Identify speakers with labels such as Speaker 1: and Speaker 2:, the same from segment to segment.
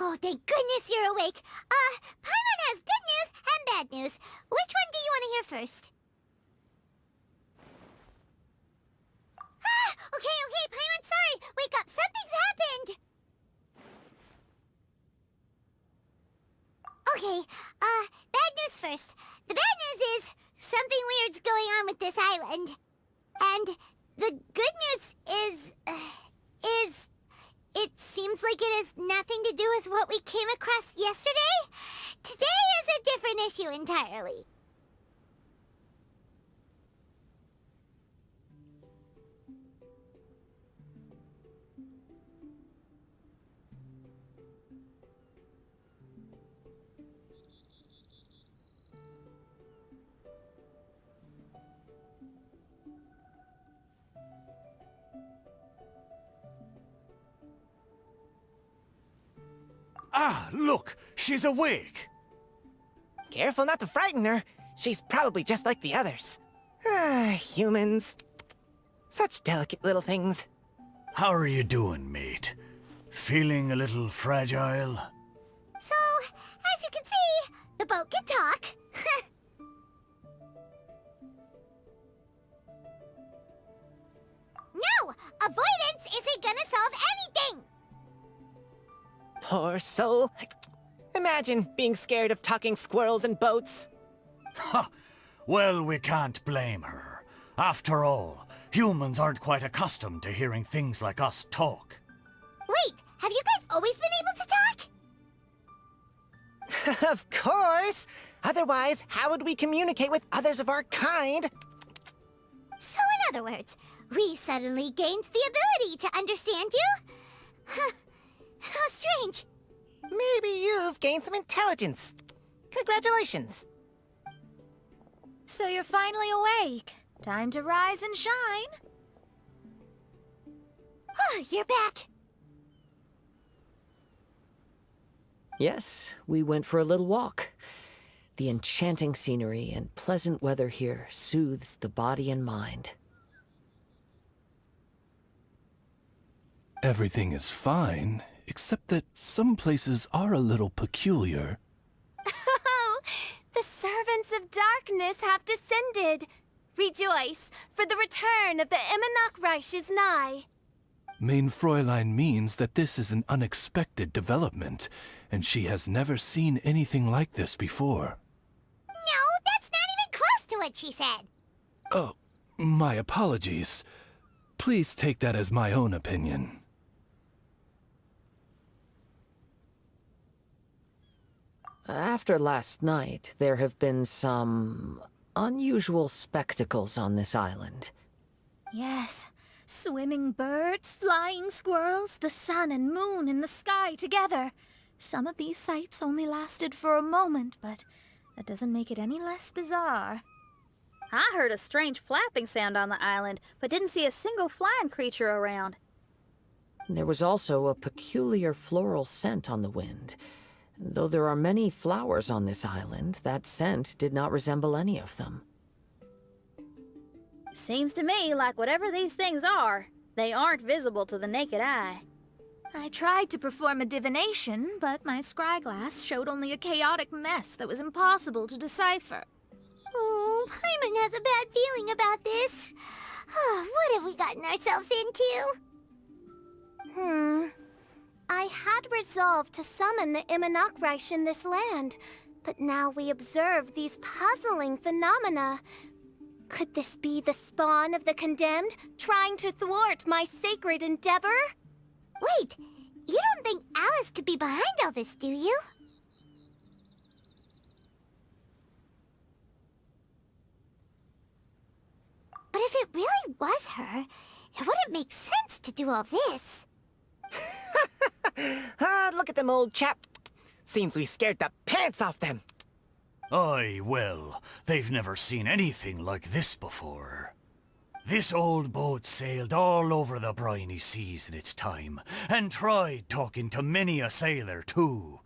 Speaker 1: Oh, thank goodness you're awake. Paimon has good news and bad news. Which one do you want to hear first? Okay, Paimon, sorry. Wake up, something's happened. Okay, bad news first. The bad news is something weird's going on with this island. And the good news is it seems like it has nothing to do with what we came across yesterday. Today is a different issue entirely.
Speaker 2: Ah, look! She's awake!
Speaker 3: Careful not to frighten her. She's probably just like the others. Humans. Such delicate little things.
Speaker 2: How are you doing, mate? Feeling a little fragile?
Speaker 1: So, as you can see, the boat can talk. No! Avoidance isn't gonna solve anything!
Speaker 3: Poor soul. Imagine being scared of talking squirrels and boats.
Speaker 2: Ha! Well, we can't blame her. After all, humans aren't quite accustomed to hearing things like us talk.
Speaker 1: Wait, have you guys always been able to talk?
Speaker 3: Of course! Otherwise, how would we communicate with others of our kind?
Speaker 1: So in other words, we suddenly gained the ability to understand you? How strange.
Speaker 3: Maybe you've gained some intelligence. Congratulations.
Speaker 4: So you're finally awake. Time to rise and shine.
Speaker 1: Oh, you're back.
Speaker 5: Yes, we went for a little walk. The enchanting scenery and pleasant weather here soothes the body and mind.
Speaker 6: Everything is fine, except that some places are a little peculiar.
Speaker 4: Oh, the servants of darkness have descended. Rejoice, for the return of the Eminach Reich is nigh.
Speaker 6: Mein Fräulein means that this is an unexpected development, and she has never seen anything like this before.
Speaker 1: No, that's not even close to what she said.
Speaker 6: Oh, my apologies. Please take that as my own opinion.
Speaker 5: After last night, there have been some unusual spectacles on this island.
Speaker 4: Yes, swimming birds, flying squirrels, the sun and moon in the sky together. Some of these sights only lasted for a moment, but that doesn't make it any less bizarre.
Speaker 7: I heard a strange flapping sound on the island, but didn't see a single flying creature around.
Speaker 5: There was also a peculiar floral scent on the wind. Though there are many flowers on this island, that scent did not resemble any of them.
Speaker 7: Seems to me like whatever these things are, they aren't visible to the naked eye.
Speaker 4: I tried to perform a divination, but my scryglass showed only a chaotic mess that was impossible to decipher.
Speaker 1: Oh, Paimon has a bad feeling about this. What have we gotten ourselves into?
Speaker 4: I had resolved to summon the Eminach Reich in this land, but now we observe these puzzling phenomena. Could this be the spawn of the condemned, trying to thwart my sacred endeavor?
Speaker 1: Wait, you don't think Alice could be behind all this, do you? But if it really was her, it wouldn't make sense to do all this.
Speaker 3: Look at them, old chap. Seems we scared the pants off them.
Speaker 2: Aye, well, they've never seen anything like this before. This old boat sailed all over the briny seas in its time, and tried talking to many a sailor too.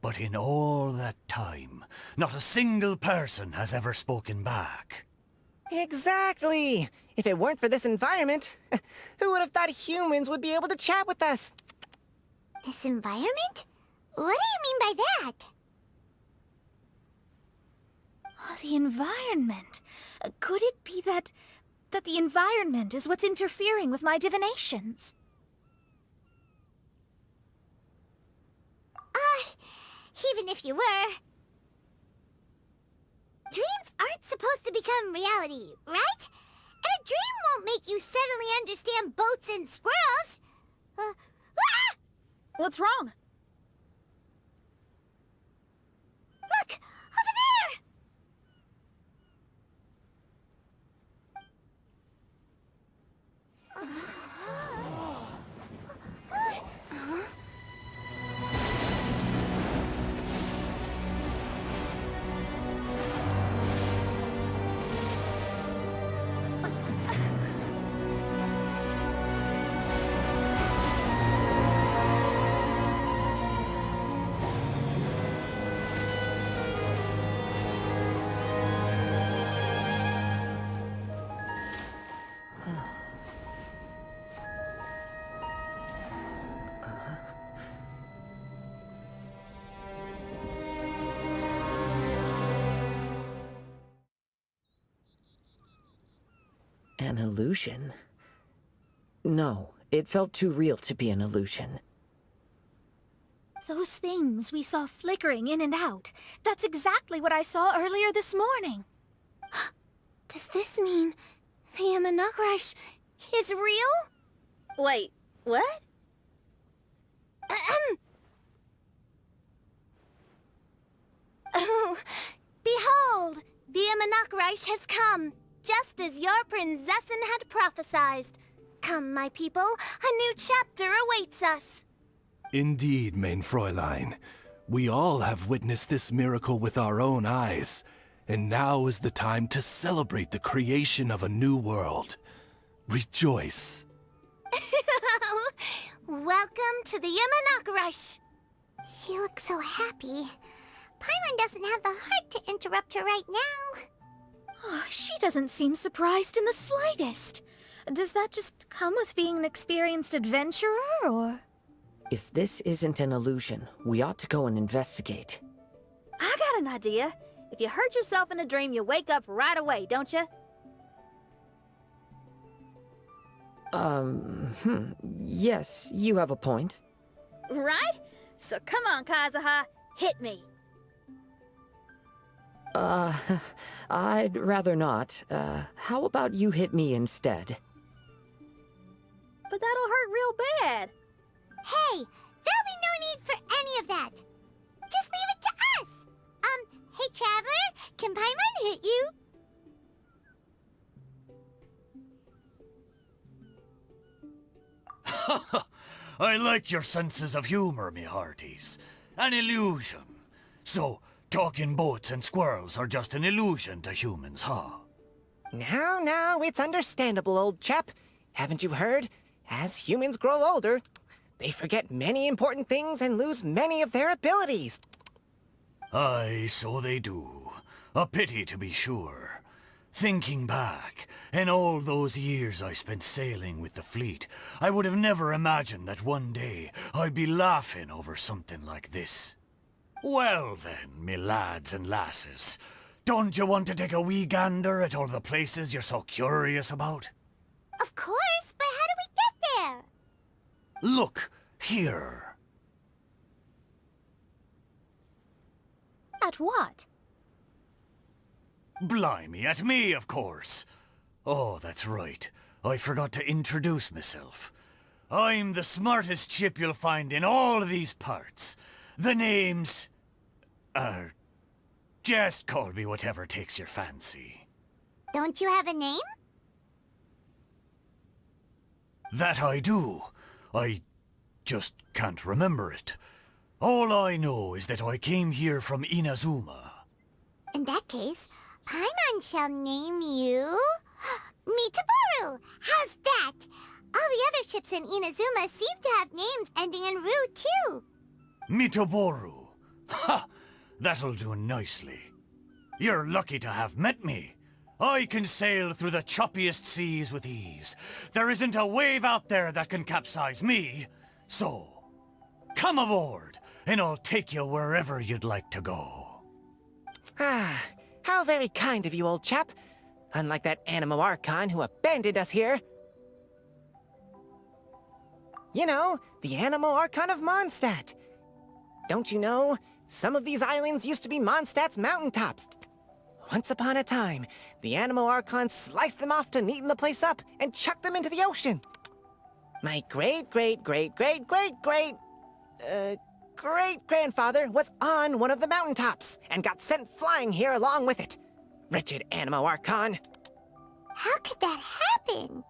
Speaker 2: But in all that time, not a single person has ever spoken back.
Speaker 3: Exactly. If it weren't for this environment, who would have thought humans would be able to chat with us?
Speaker 1: This environment? What do you mean by that?
Speaker 4: The environment. Could it be that the environment is what's interfering with my divinations?
Speaker 1: Even if you were... Dreams aren't supposed to become reality, right? And a dream won't make you suddenly understand boats and squirrels.
Speaker 7: What's wrong?
Speaker 1: Look! Over there!
Speaker 5: An illusion? No, it felt too real to be an illusion.
Speaker 4: Those things we saw flickering in and out. That's exactly what I saw earlier this morning. Does this mean the Imanakrish is real?
Speaker 7: Wait, what?
Speaker 4: Oh, behold, the Imanakrish has come, just as your Prinzessin had prophesied. Come, my people, a new chapter awaits us.
Speaker 6: Indeed, mein Fräulein. We all have witnessed this miracle with our own eyes, and now is the time to celebrate the creation of a new world. Rejoice.
Speaker 4: Welcome to the Imanakrish.
Speaker 1: She looks so happy. Paimon doesn't have the heart to interrupt her right now.
Speaker 4: Oh, she doesn't seem surprised in the slightest. Does that just come with being an experienced adventurer, or...?
Speaker 5: If this isn't an illusion, we ought to go and investigate.
Speaker 7: I got an idea. If you hurt yourself in a dream, you wake up right away, don't you?
Speaker 5: Yes, you have a point.
Speaker 7: Right? So come on, Kazuha, hit me.
Speaker 5: I'd rather not. How about you hit me instead?
Speaker 7: But that'll hurt real bad.
Speaker 1: Hey, there'll be no need for any of that. Just leave it to us. Hey, Traveler, can Paimon hit you?
Speaker 2: I like your senses of humor, me hearties. An illusion. So, talking boats and squirrels are just an illusion to humans, huh?
Speaker 3: Now, it's understandable, old chap. Haven't you heard? As humans grow older, they forget many important things and lose many of their abilities.
Speaker 2: Aye, so they do. A pity, to be sure. Thinking back, in all those years I spent sailing with the fleet, I would have never imagined that one day I'd be laughing over something like this. Well then, me lads and lasses, don't you want to take a wee gander at all the places you're so curious about?
Speaker 1: Of course, but how do we get there?
Speaker 2: Look, here.
Speaker 4: At what?
Speaker 2: Blimey, at me, of course. Oh, that's right. I forgot to introduce myself. I'm the smartest chip you'll find in all these parts. The name's... just call me whatever takes your fancy.
Speaker 1: Don't you have a name?
Speaker 2: That I do. I just can't remember it. All I know is that I came here from Inazuma.
Speaker 1: In that case, Paimon shall name you... Mitaboru! How's that? All the other ships in Inazuma seem to have names ending in Ru, too.
Speaker 2: Mitaboru. Ha! That'll do nicely. You're lucky to have met me. I can sail through the choppiest seas with ease. There isn't a wave out there that can capsize me. So, come aboard, and I'll take you wherever you'd like to go.
Speaker 3: Ah, how very kind of you, old chap. Unlike that Animo Archon who abandoned us here. You know, the Animo Archon of Mondstadt. Don't you know, some of these islands used to be Mondstadt's mountaintops. Once upon a time, the Animo Archon sliced them off to neaten the place up and chucked them into the ocean. My great-grandfather was on one of the mountaintops and got sent flying here along with it. Wretched Animo Archon.
Speaker 1: How could that happen?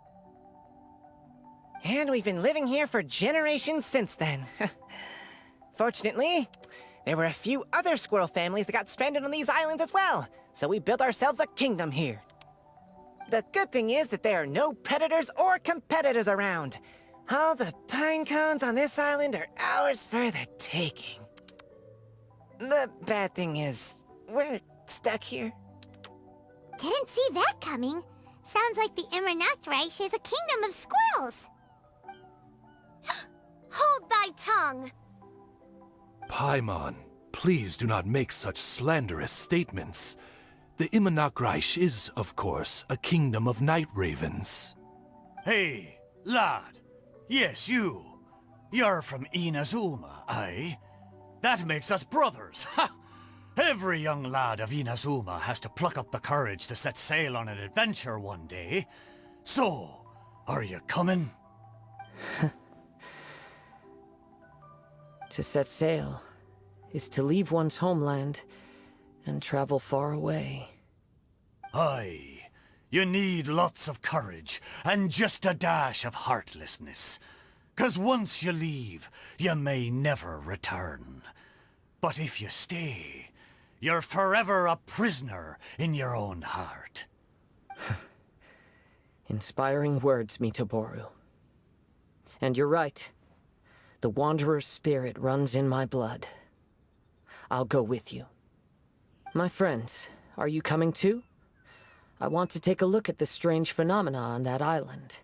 Speaker 3: And we've been living here for generations since then. Fortunately, there were a few other squirrel families that got stranded on these islands as well, so we built ourselves a kingdom here. The good thing is that there are no predators or competitors around. All the pine cones on this island are ours for the taking. The bad thing is, we're stuck here.
Speaker 1: Didn't see that coming. Sounds like the Immernachtreich is a kingdom of squirrels.
Speaker 4: Hold thy tongue!
Speaker 6: Paimon, please do not make such slanderous statements. The Immernachtreich is, of course, a kingdom of night ravens.
Speaker 2: Hey, lad. Yes, you. You're from Inazuma, aye? That makes us brothers, ha! Every young lad of Inazuma has to pluck up the courage to set sail on an adventure one day. So, are you coming?
Speaker 5: To set sail is to leave one's homeland and travel far away.
Speaker 2: Aye. You need lots of courage and just a dash of heartlessness. 'Cause once you leave, you may never return. But if you stay, you're forever a prisoner in your own heart.
Speaker 5: Inspiring words, Mitoboru. And you're right. The Wanderer's spirit runs in my blood. I'll go with you. My friends, are you coming too? I want to take a look at the strange phenomena on that island.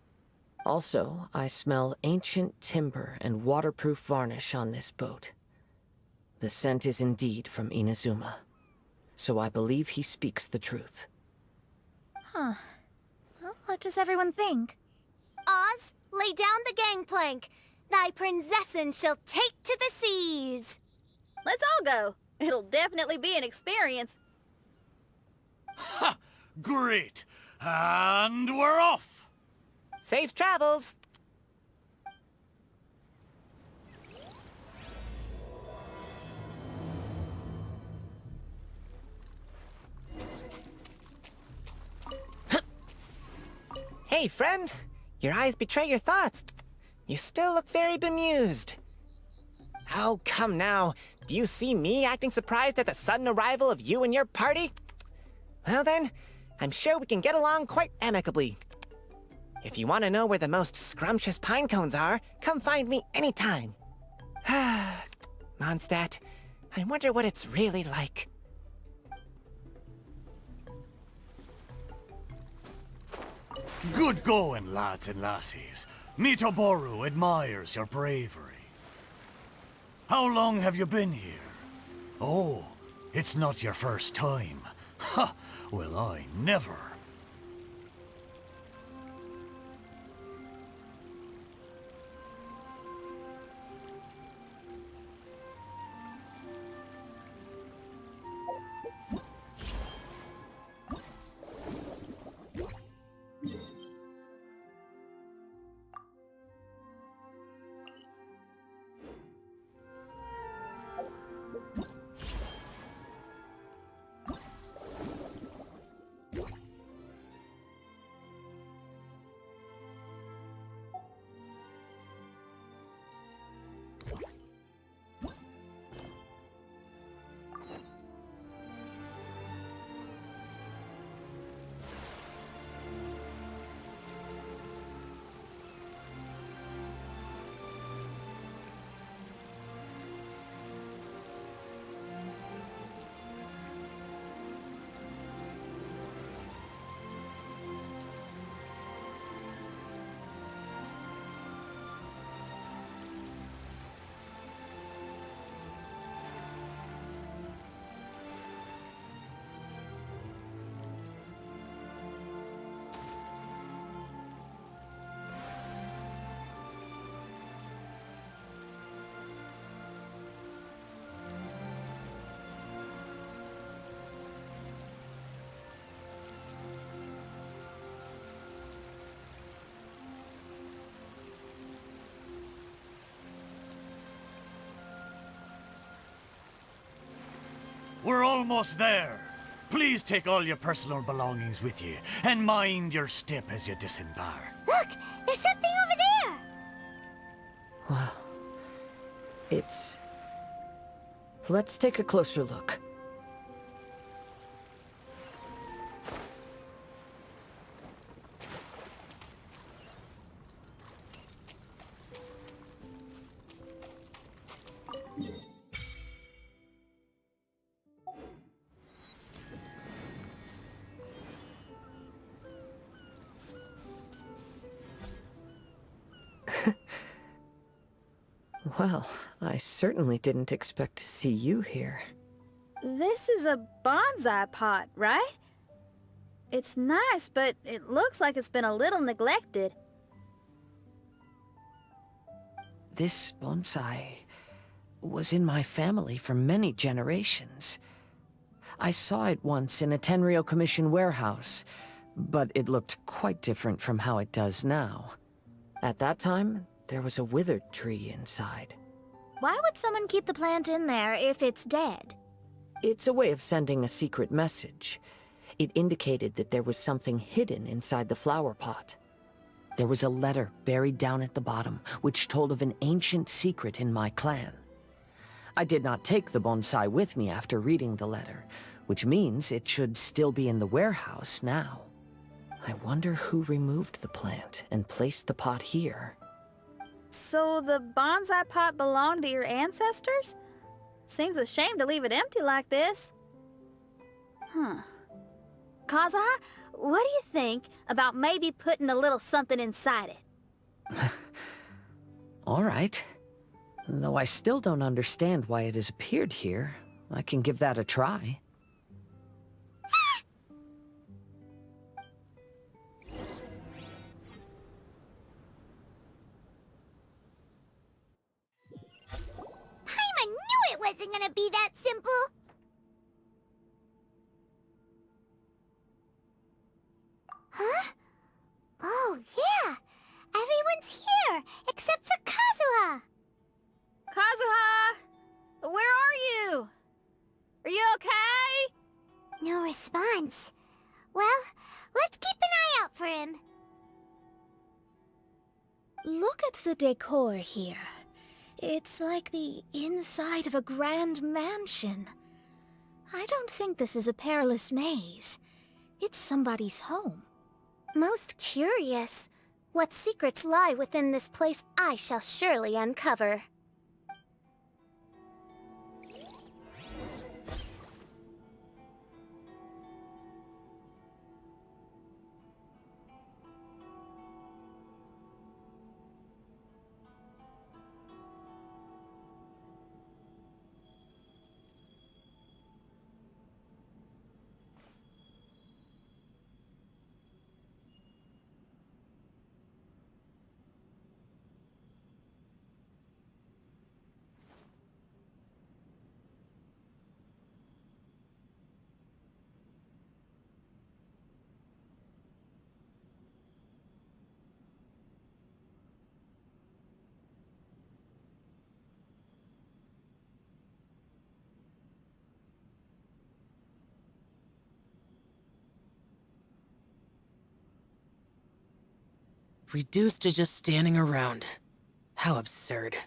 Speaker 5: Also, I smell ancient timber and waterproof varnish on this boat. The scent is indeed from Inazuma, so I believe he speaks the truth.
Speaker 7: Huh. Well, what does everyone think?
Speaker 4: Oz, lay down the gangplank. Thy Prinzessin shall take to the seas.
Speaker 7: Let's all go. It'll definitely be an experience.
Speaker 2: Ha! Great! And we're off!
Speaker 3: Safe travels! Hey, friend! Your eyes betray your thoughts. You still look very bemused. Oh, come now. Do you see me acting surprised at the sudden arrival of you and your party? Well then, I'm sure we can get along quite amicably. If you want to know where the most scrumptious pine cones are, come find me anytime. Mondstadt, I wonder what it's really like.
Speaker 2: Good going, lads and lassies. Mitoboru admires your bravery. How long have you been here? Oh, it's not your first time. Ha! Well, I never. We're almost there. Please take all your personal belongings with you, and mind your step as you disembark.
Speaker 1: Look, there's something over there.
Speaker 5: Wow. It's... Let's take a closer look. Well, I certainly didn't expect to see you here.
Speaker 7: This is a bonsai pot, right? It's nice, but it looks like it's been a little neglected.
Speaker 5: This bonsai was in my family for many generations. I saw it once in a Tenryo Commission warehouse, but it looked quite different from how it does now. At that time, there was a withered tree inside.
Speaker 4: Why would someone keep the plant in there if it's dead?
Speaker 5: It's a way of sending a secret message. It indicated that there was something hidden inside the flower pot. There was a letter buried down at the bottom, which told of an ancient secret in my clan. I did not take the bonsai with me after reading the letter, which means it should still be in the warehouse now. I wonder who removed the plant and placed the pot here.
Speaker 7: So the bonsai pot belonged to your ancestors? Seems a shame to leave it empty like this. Huh. Kazuha, what do you think about maybe putting a little something inside it?
Speaker 5: All right. Though I still don't understand why it has appeared here, I can give that a try.
Speaker 1: I knew it wasn't gonna be that simple. Huh? Oh, yeah. Everyone's here, except for Kazuha.
Speaker 7: Kazuha! Where are you? Are you okay?
Speaker 1: No response. Well, let's keep an eye out for him.
Speaker 4: Look at the decor here. It's like the inside of a grand mansion. I don't think this is a perilous maze. It's somebody's home.
Speaker 1: Most curious.
Speaker 4: What secrets lie within this place I shall surely uncover.
Speaker 8: Reduced to just standing around. How absurd.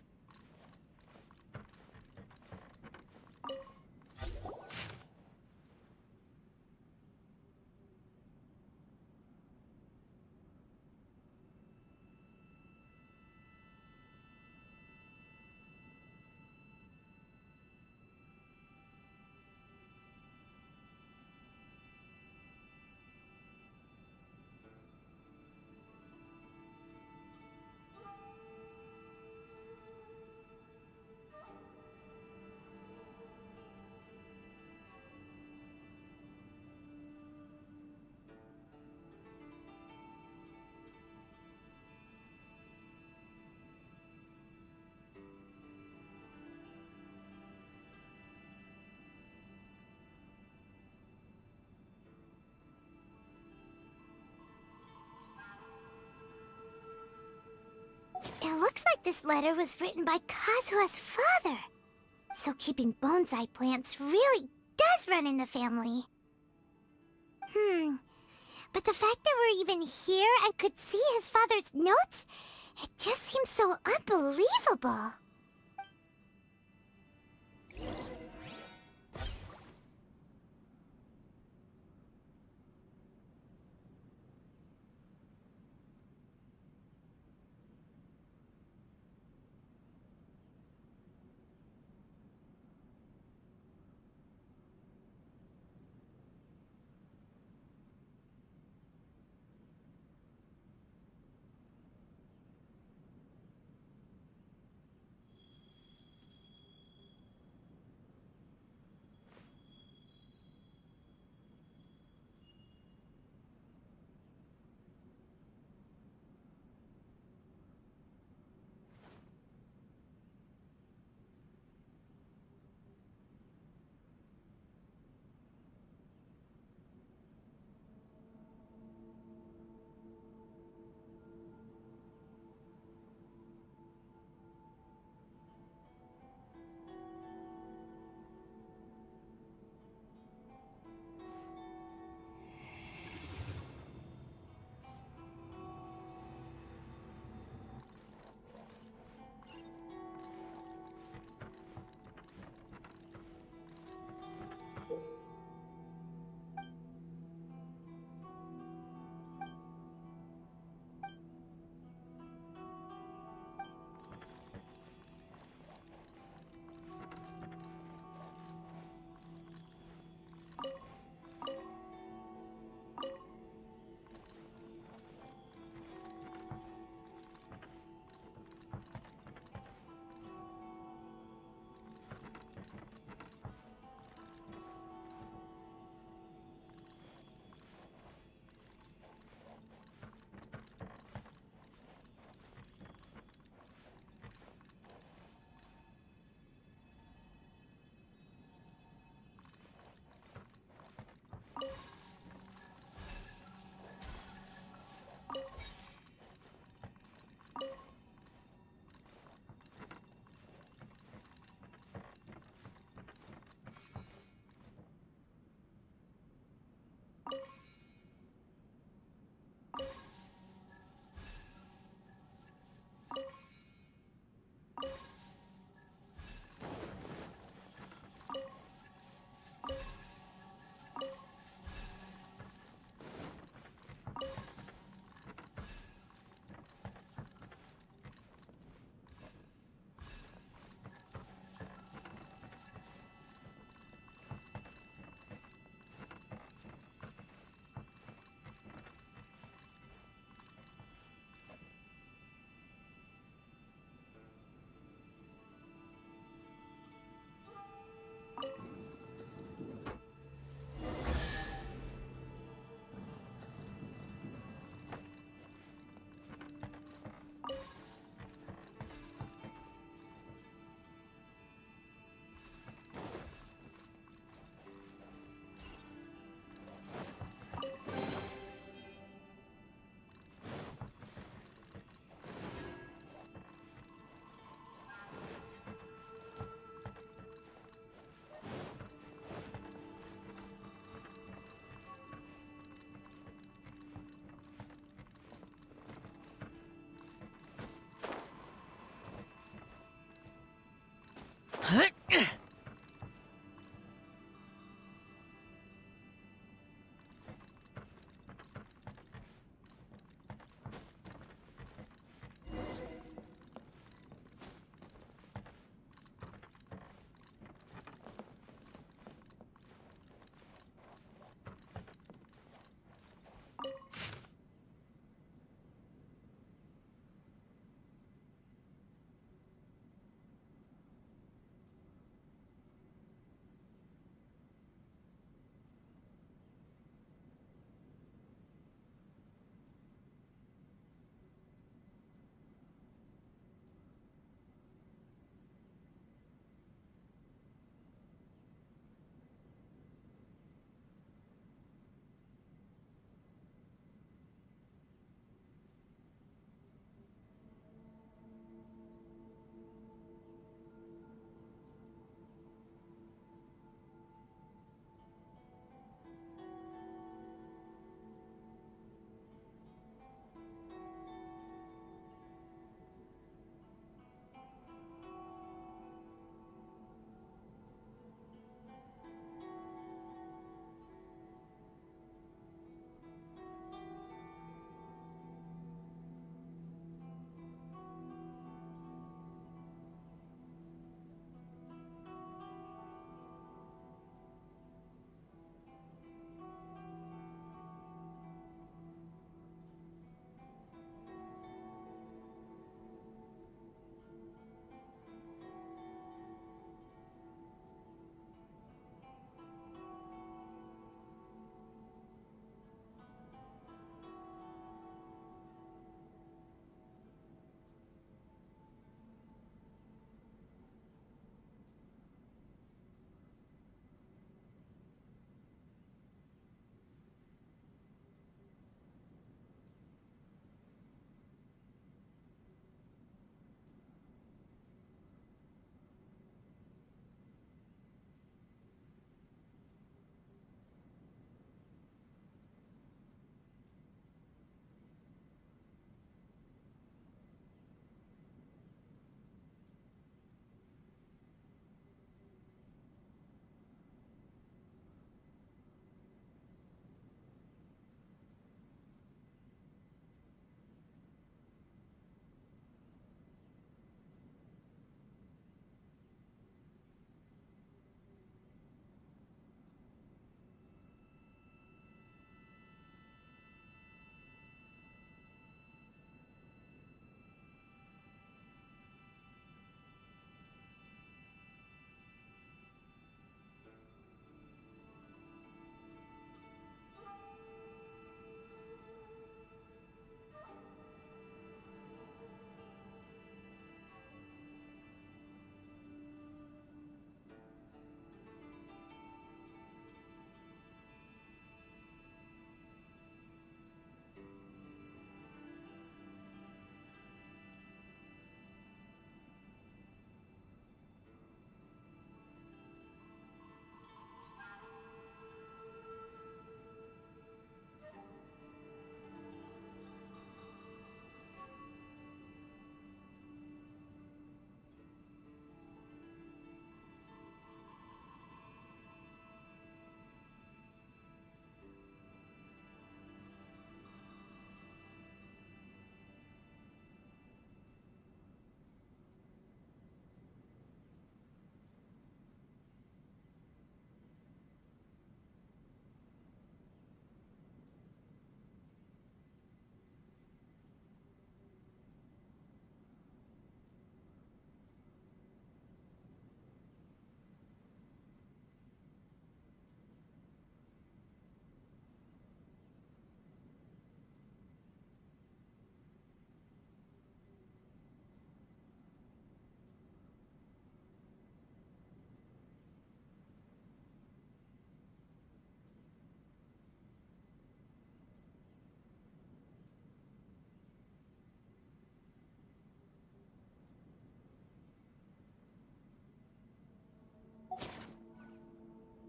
Speaker 1: It looks like this letter was written by Kazuha's father. So keeping bonsai plants really was running the family. But the fact that we're even here and could see his father's notes, it just seems so unbelievable.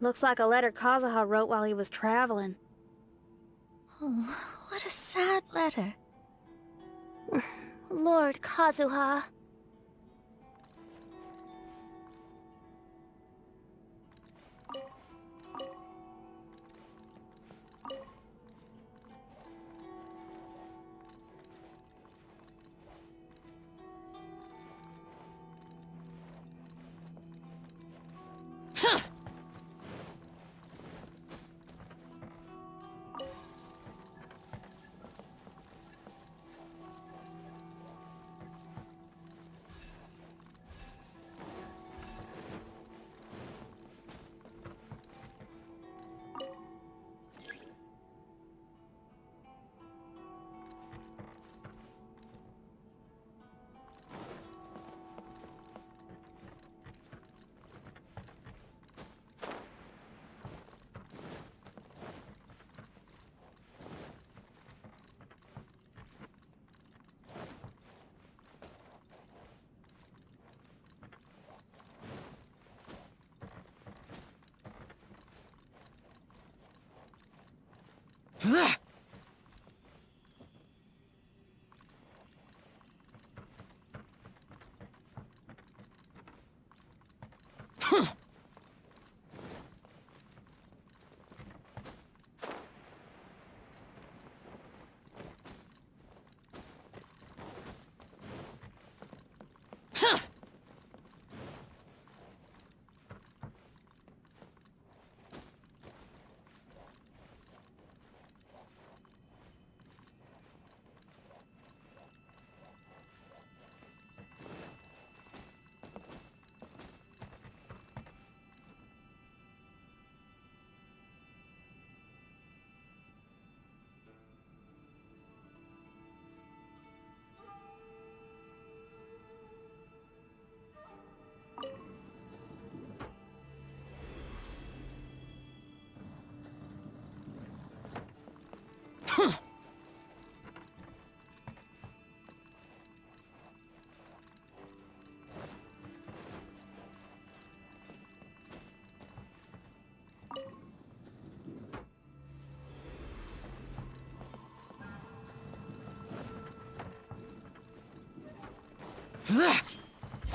Speaker 7: Looks like a letter Kazuha wrote while he was traveling.
Speaker 4: Oh, what a sad letter. Lord Kazuha.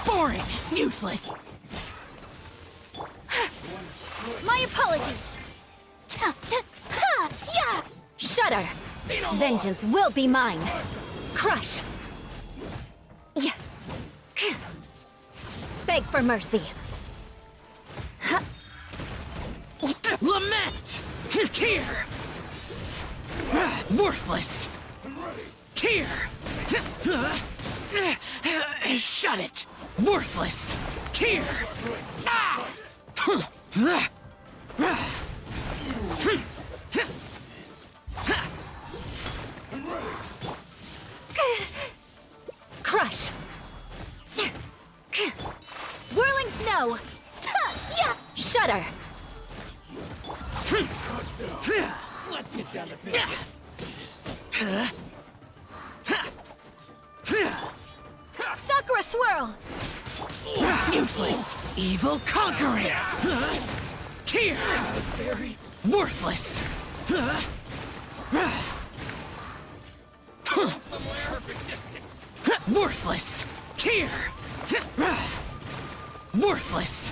Speaker 9: Boring! Useless!
Speaker 10: My apologies! Shudder! Vengeance will be mine! Crush! Beg for mercy!
Speaker 9: Lament! Here! Worthless! Here! Shut it! Worthless! Here! Ah!
Speaker 10: Crush! Whirling snow! Shudder!
Speaker 9: Let's get down to business!
Speaker 10: Sakura swirl!
Speaker 9: Useless! Evil conquering! Here! Worthless! Worthless! Here! Worthless!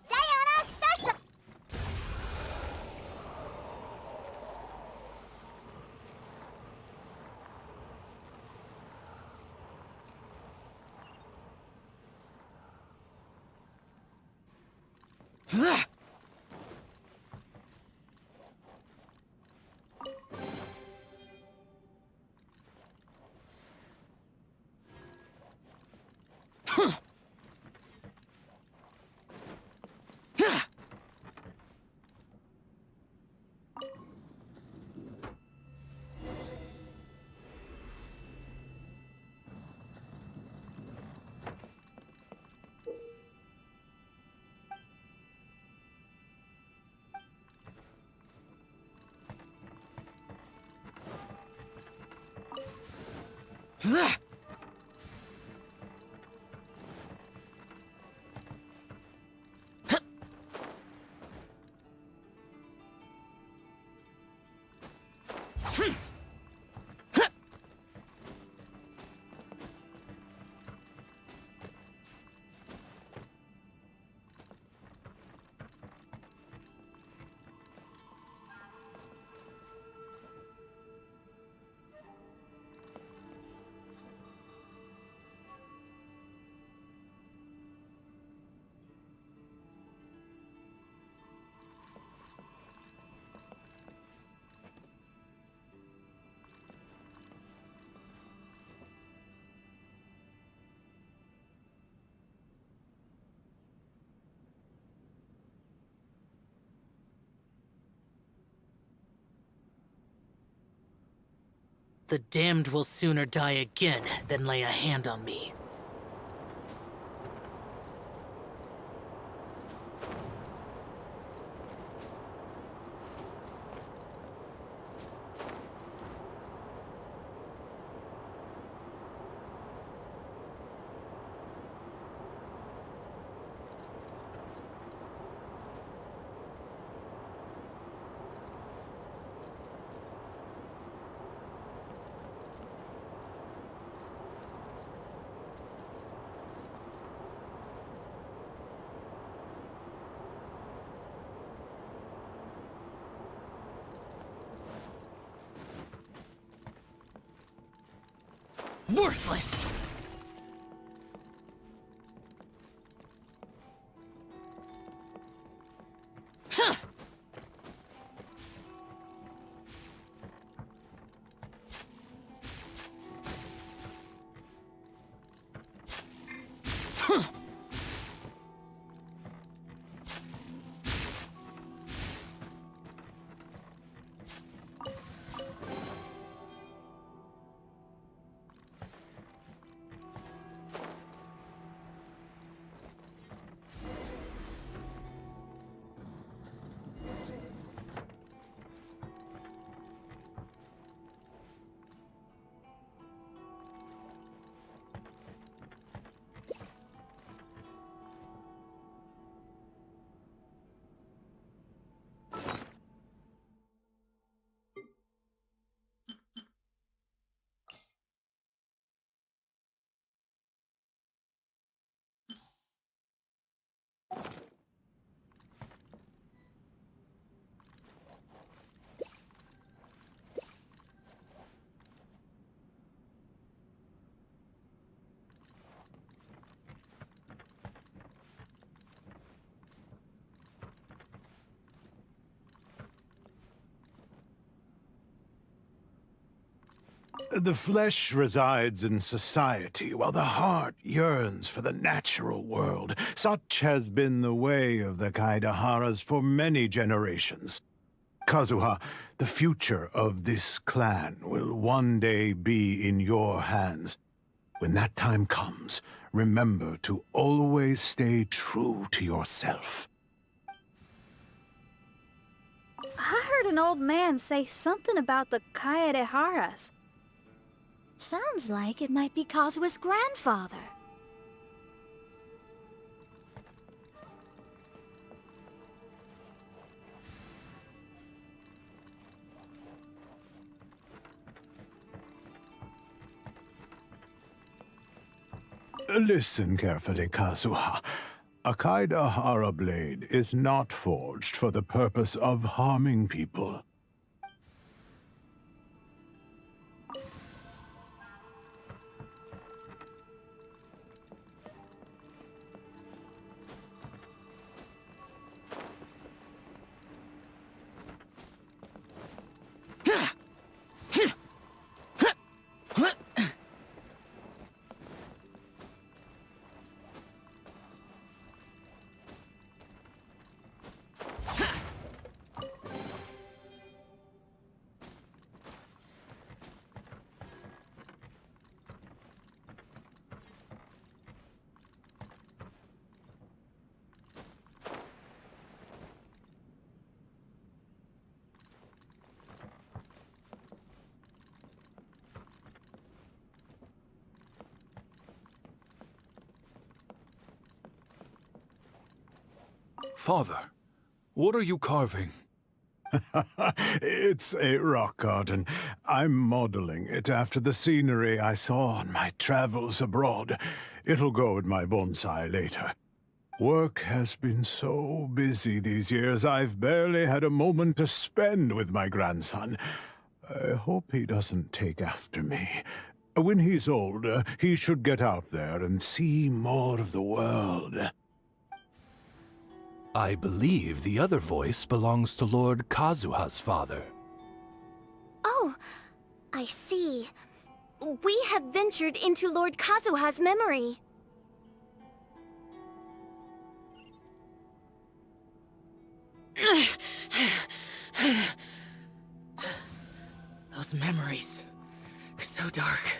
Speaker 1: Diana Special!
Speaker 9: The damned will sooner die again than lay a hand on me. Worthless! Huh! Huh!
Speaker 11: The flesh resides in society, while the heart yearns for the natural world. Such has been the way of the Kaidaharas for many generations. Kazuha, the future of this clan will one day be in your hands. When that time comes, remember to always stay true to yourself.
Speaker 7: I heard an old man say something about the Kaidaharas.
Speaker 10: Sounds like it might be Kazuha's grandfather.
Speaker 11: Listen carefully, Kazuha. A Kaidahara blade is not forged for the purpose of harming people.
Speaker 6: Father, what are you carving?
Speaker 11: It's a rock garden. I'm modeling it after the scenery I saw on my travels abroad. It'll go in my bonsai later. Work has been so busy these years, I've barely had a moment to spend with my grandson. I hope he doesn't take after me. When he's older, he should get out there and see more of the world.
Speaker 6: I believe the other voice belongs to Lord Kazuha's father.
Speaker 4: Oh, I see. We have ventured into Lord Kazuha's memory.
Speaker 9: Those memories. So dark.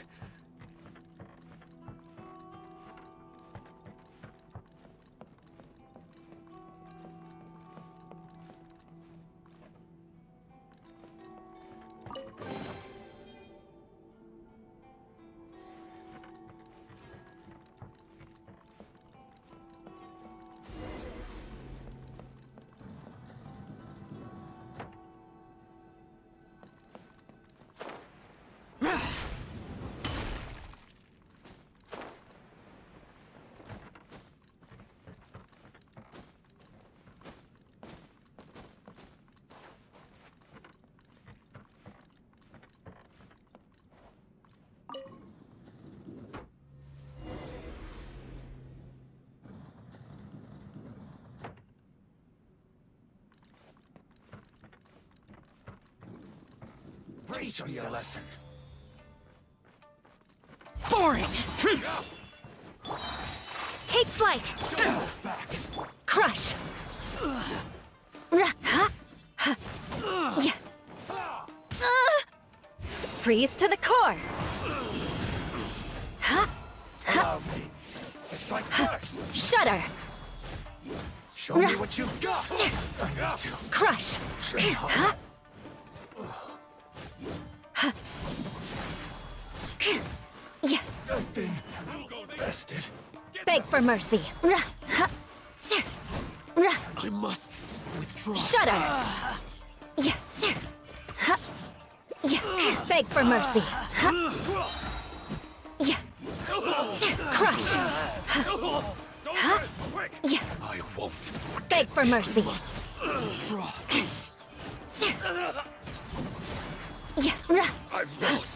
Speaker 2: Brace me a lesson.
Speaker 10: Boring! Take flight! Crush! Freeze to the core!
Speaker 2: Allow me to strike first.
Speaker 10: Shudder!
Speaker 2: Show me what you've got.
Speaker 10: Crush!
Speaker 2: I've been bested.
Speaker 10: Beg for mercy!
Speaker 9: I must withdraw.
Speaker 10: Shudder! Beg for mercy! Crush!
Speaker 6: I won't.
Speaker 10: Beg for mercy!
Speaker 9: Withdraw.
Speaker 6: I've lost.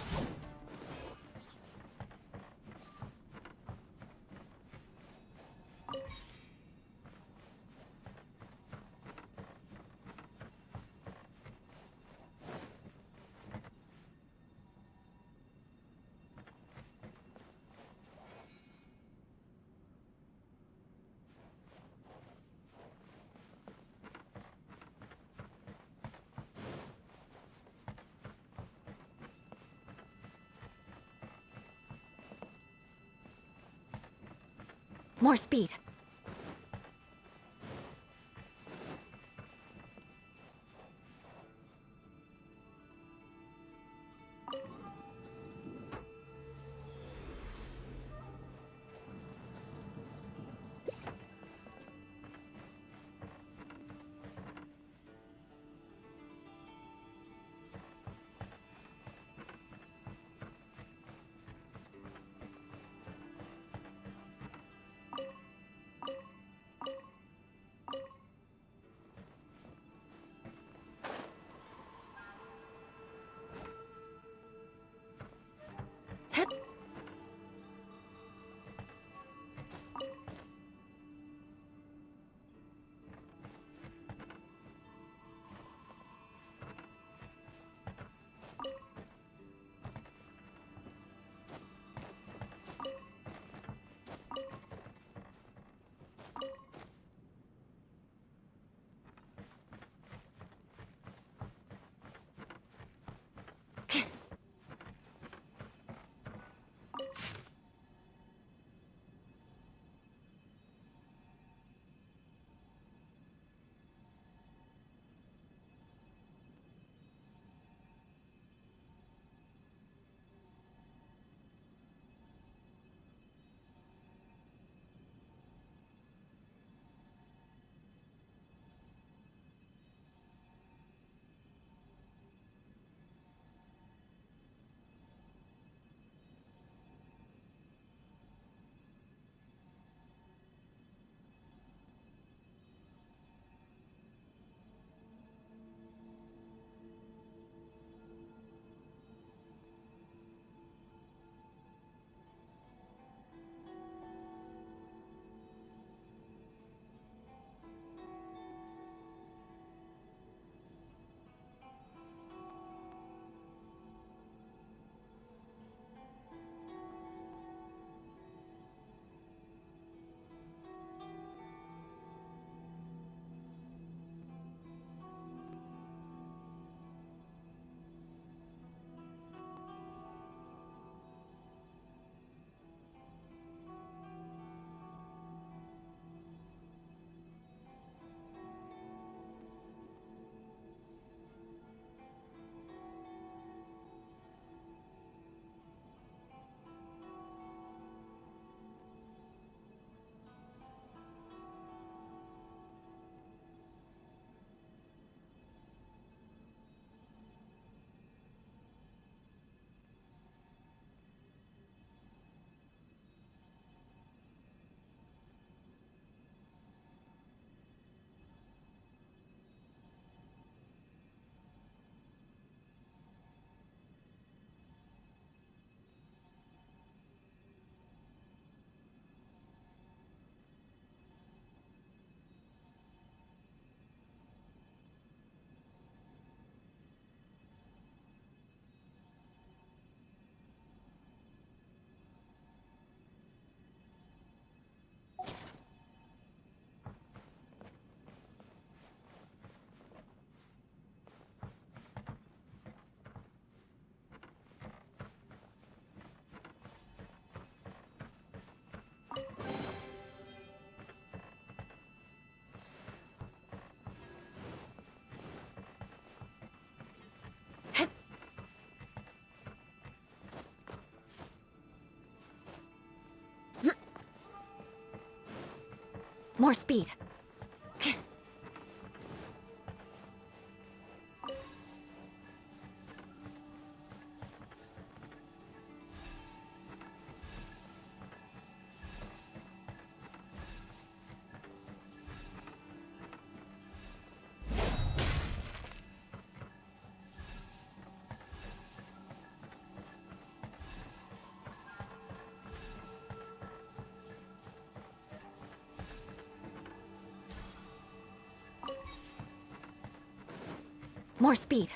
Speaker 10: More speed! More speed. More speed.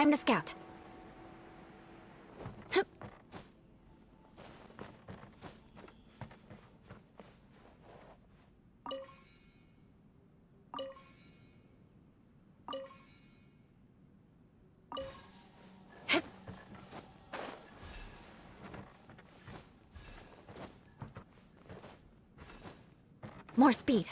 Speaker 10: Time to scout. More speed.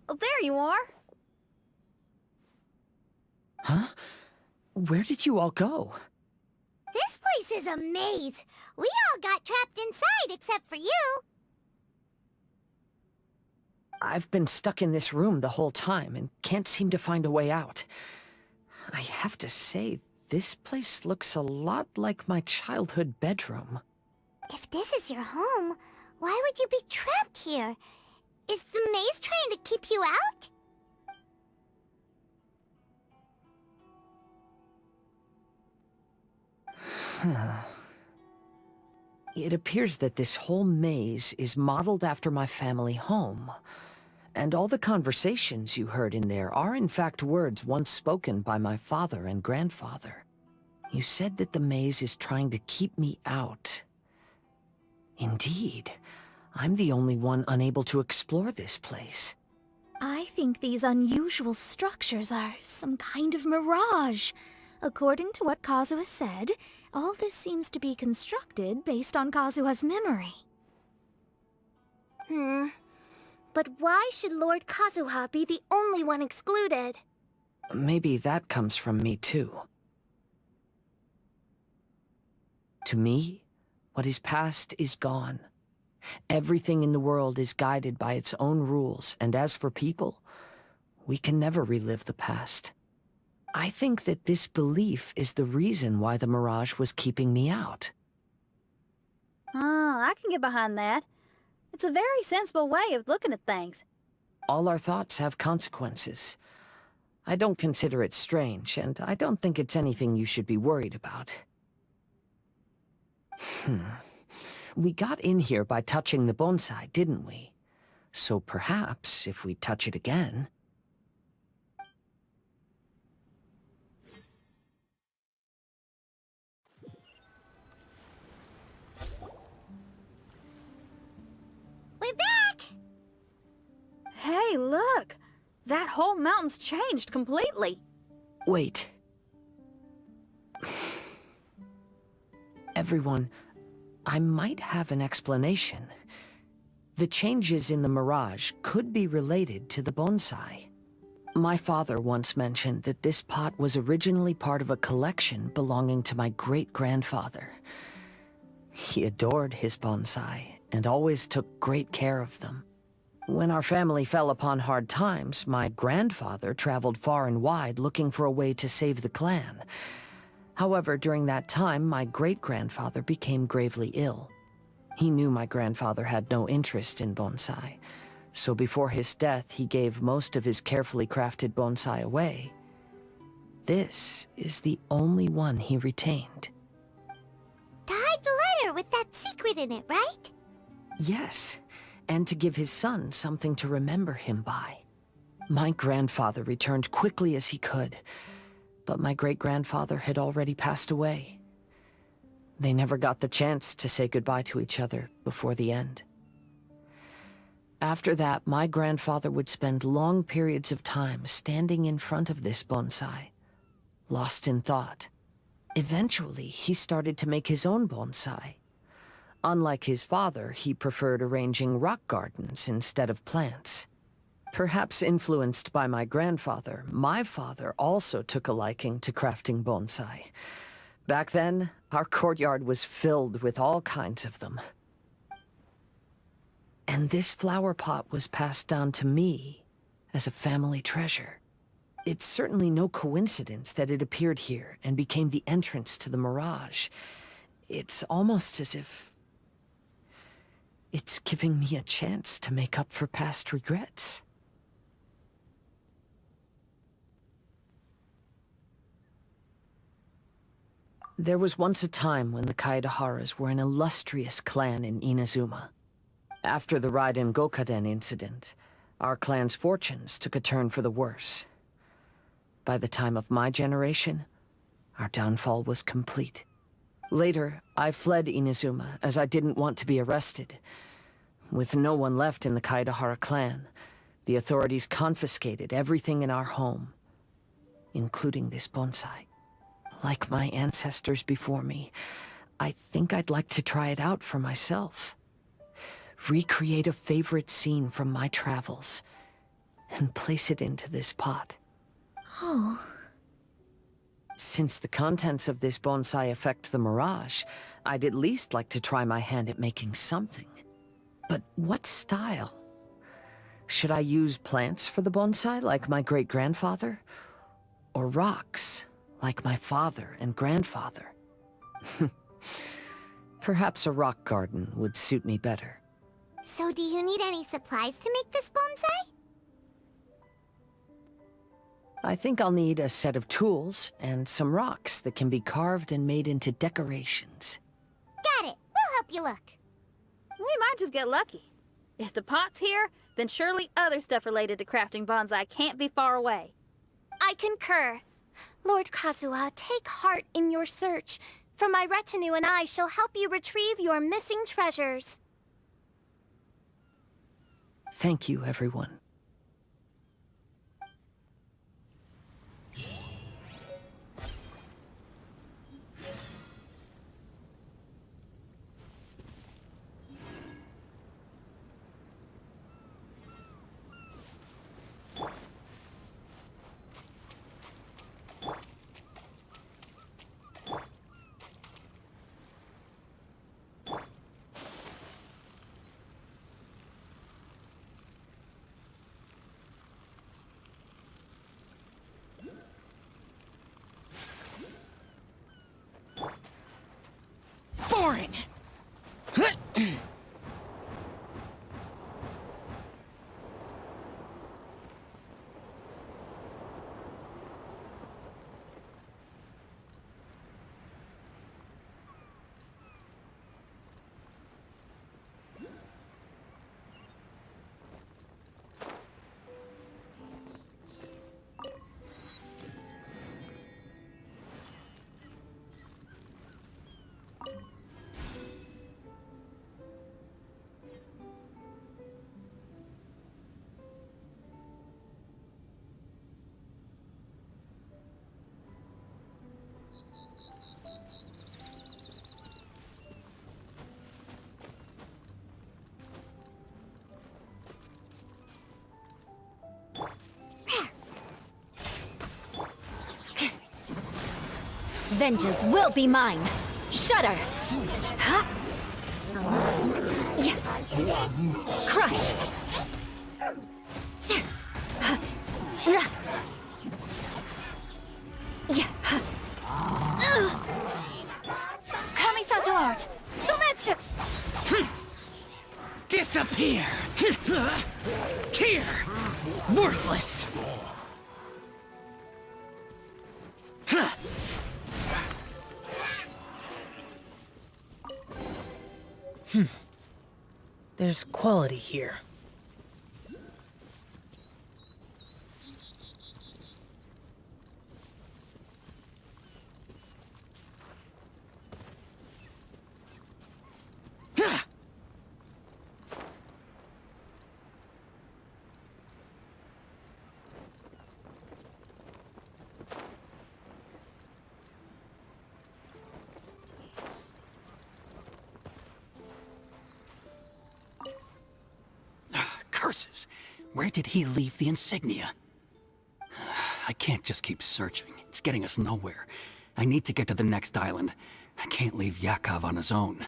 Speaker 7: Oh, there you are.
Speaker 5: Huh? Where did you all go?
Speaker 1: This place is a maze. We all got trapped inside except for you.
Speaker 5: I've been stuck in this room the whole time and can't seem to find a way out. I have to say, this place looks a lot like my childhood bedroom.
Speaker 1: If this is your home, why would you be trapped here? Is the maze trying to keep you out?
Speaker 5: It appears that this whole maze is modeled after my family home. And all the conversations you heard in there are in fact words once spoken by my father and grandfather. You said that the maze is trying to keep me out. Indeed, I'm the only one unable to explore this place.
Speaker 10: I think these unusual structures are some kind of mirage. According to what Kazuha said, all this seems to be constructed based on Kazuha's memory.
Speaker 4: But why should Lord Kazuha be the only one excluded?
Speaker 5: Maybe that comes from me too. To me, what is past is gone. Everything in the world is guided by its own rules, and as for people, we can never relive the past. I think that this belief is the reason why the mirage was keeping me out.
Speaker 7: Oh, I can get behind that. It's a very sensible way of looking at things.
Speaker 5: All our thoughts have consequences. I don't consider it strange, and I don't think it's anything you should be worried about. We got in here by touching the bonsai, didn't we? So perhaps, if we touch it again...
Speaker 1: We're back!
Speaker 7: Hey, look! That whole mountain's changed completely.
Speaker 5: Wait. Everyone, I might have an explanation. The changes in the mirage could be related to the bonsai. My father once mentioned that this pot was originally part of a collection belonging to my great-grandfather. He adored his bonsai and always took great care of them. When our family fell upon hard times, my grandfather traveled far and wide looking for a way to save the clan. However, during that time, my great-grandfather became gravely ill. He knew my grandfather had no interest in bonsai, so before his death, he gave most of his carefully crafted bonsai away. This is the only one he retained.
Speaker 1: To hide the letter with that secret in it, right?
Speaker 5: Yes, and to give his son something to remember him by. My grandfather returned quickly as he could, but my great-grandfather had already passed away. They never got the chance to say goodbye to each other before the end. After that, my grandfather would spend long periods of time standing in front of this bonsai, lost in thought. Eventually, he started to make his own bonsai. Unlike his father, he preferred arranging rock gardens instead of plants. Perhaps influenced by my grandfather, my father also took a liking to crafting bonsai. Back then, our courtyard was filled with all kinds of them. And this flower pot was passed down to me as a family treasure. It's certainly no coincidence that it appeared here and became the entrance to the mirage. It's almost as if it's giving me a chance to make up for past regrets. There was once a time when the Kaidaharas were an illustrious clan in Inazuma. After the Raiden Gokaden incident, our clan's fortunes took a turn for the worse. By the time of my generation, our downfall was complete. Later, I fled Inazuma as I didn't want to be arrested. With no one left in the Kaidahara clan, the authorities confiscated everything in our home, including this bonsai. Like my ancestors before me, I think I'd like to try it out for myself. Recreate a favorite scene from my travels, and place it into this pot.
Speaker 10: Oh.
Speaker 5: Since the contents of this bonsai affect the mirage, I'd at least like to try my hand at making something. But what style? Should I use plants for the bonsai, like my great-grandfather? Or rocks, like my father and grandfather? Perhaps a rock garden would suit me better.
Speaker 1: So do you need any supplies to make this bonsai?
Speaker 5: I think I'll need a set of tools and some rocks that can be carved and made into decorations.
Speaker 1: Got it. We'll help you look.
Speaker 7: We might just get lucky. If the pot's here, then surely other stuff related to crafting bonsai can't be far away.
Speaker 4: I concur. Lord Kazuha, take heart in your search, for my retinue and I shall help you retrieve your missing treasures.
Speaker 5: Thank you, everyone.
Speaker 8: Boring!
Speaker 10: Vengeance will be mine. Shudder. Huh? Yeah. Crush. Yeah. Kamisato art. Sumetsu.
Speaker 8: Disappear! Here! Worthless! There's quality here.
Speaker 12: Curses! Where did he leave the insignia? I can't just keep searching. It's getting us nowhere. I need to get to the next island. I can't leave Yakov on his own.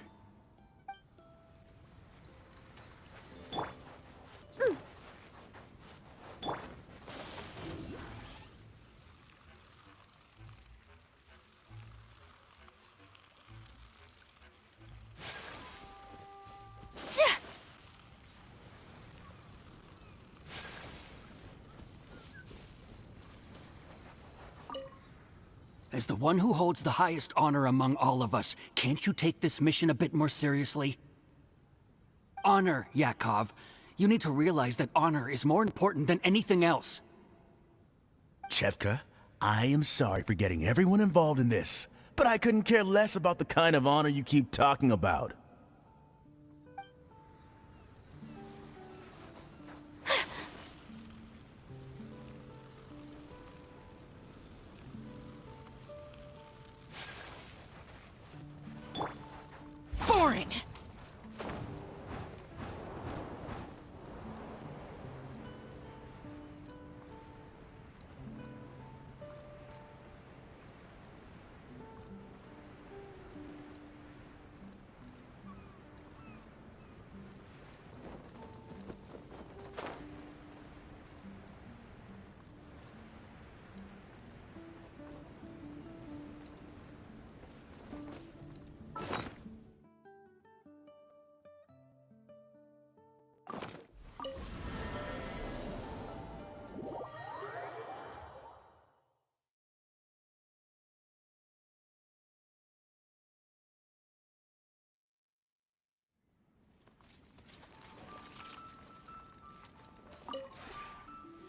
Speaker 12: As the one who holds the highest honor among all of us, can't you take this mission a bit more seriously? Honor, Yakov. You need to realize that honor is more important than anything else.
Speaker 13: Chevka, I am sorry for getting everyone involved in this, but I couldn't care less about the kind of honor you keep talking about.
Speaker 8: Boring!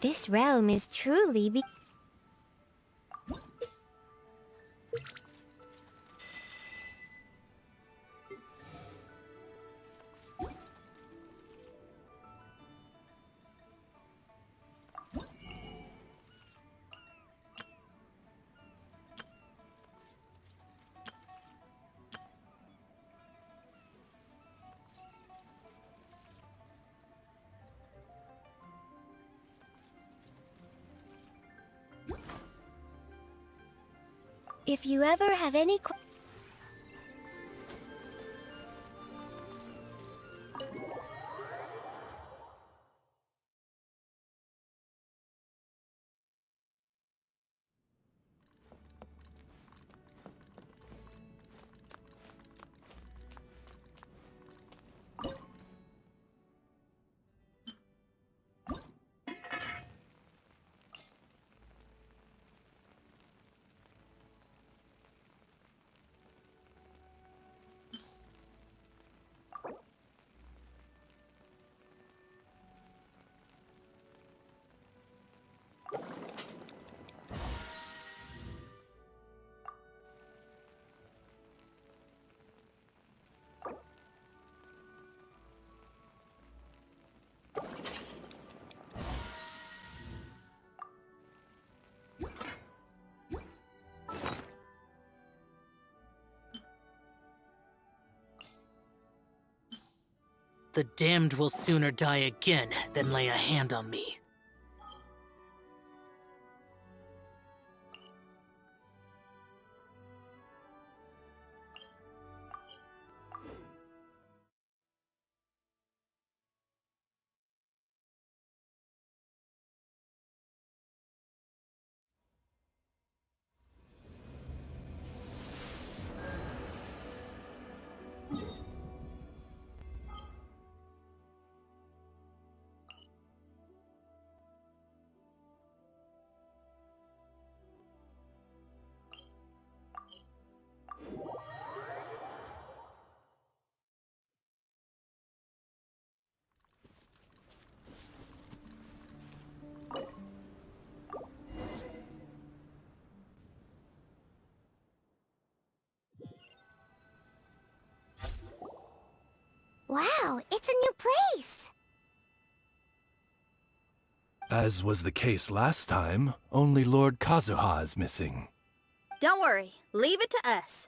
Speaker 1: This realm is truly If you ever have any
Speaker 9: The damned will sooner die again than lay a hand on me.
Speaker 1: Wow, it's a new place!
Speaker 6: As was the case last time, only Lord Kazuha is missing.
Speaker 7: Don't worry, leave it to us.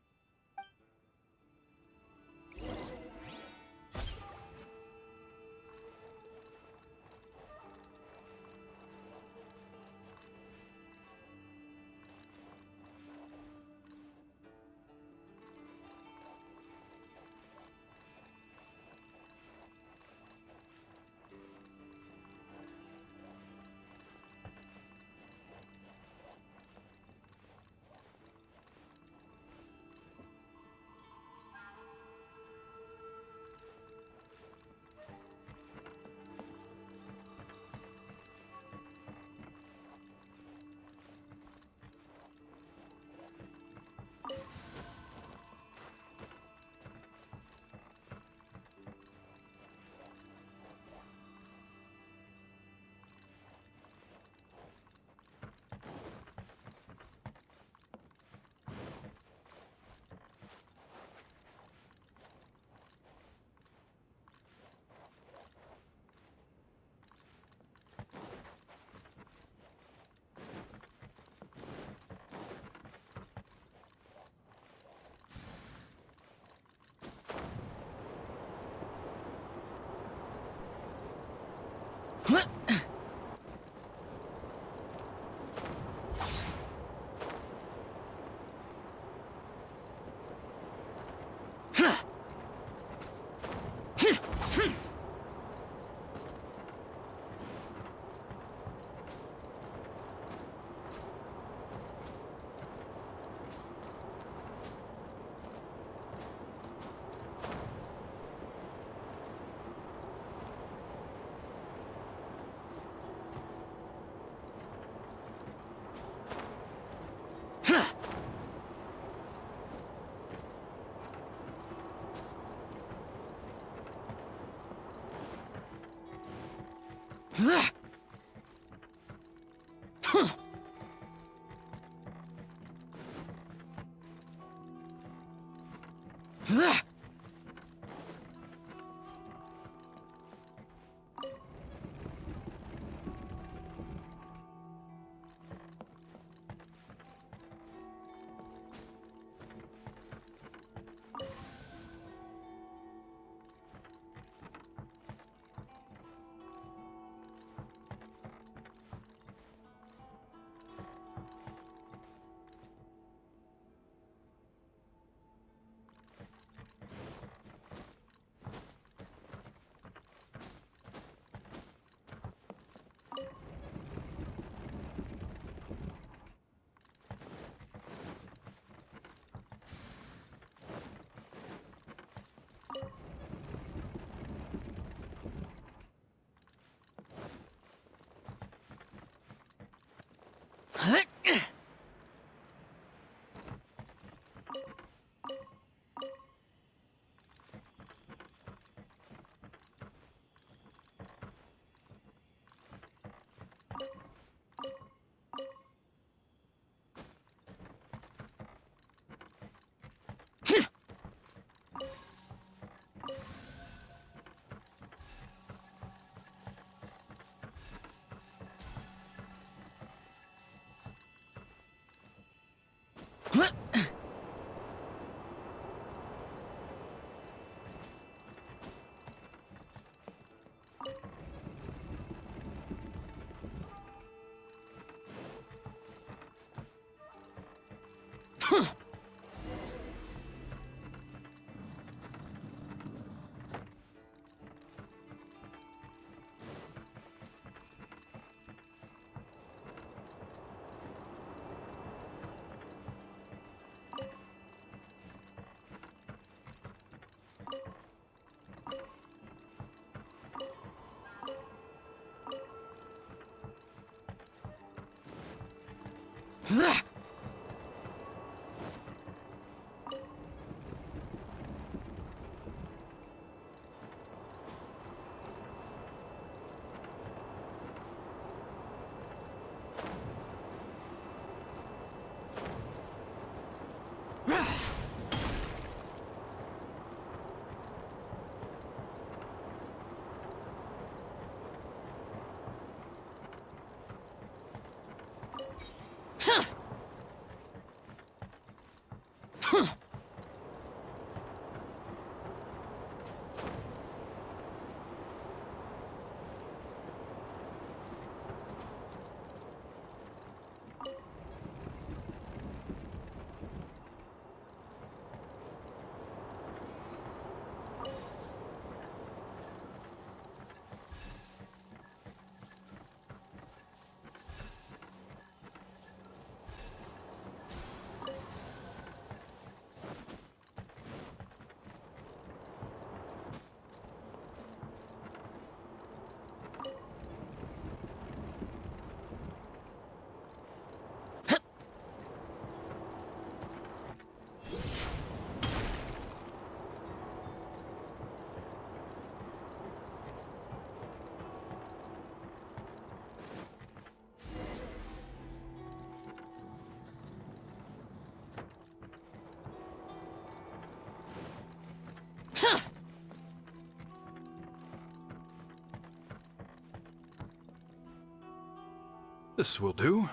Speaker 14: This will do.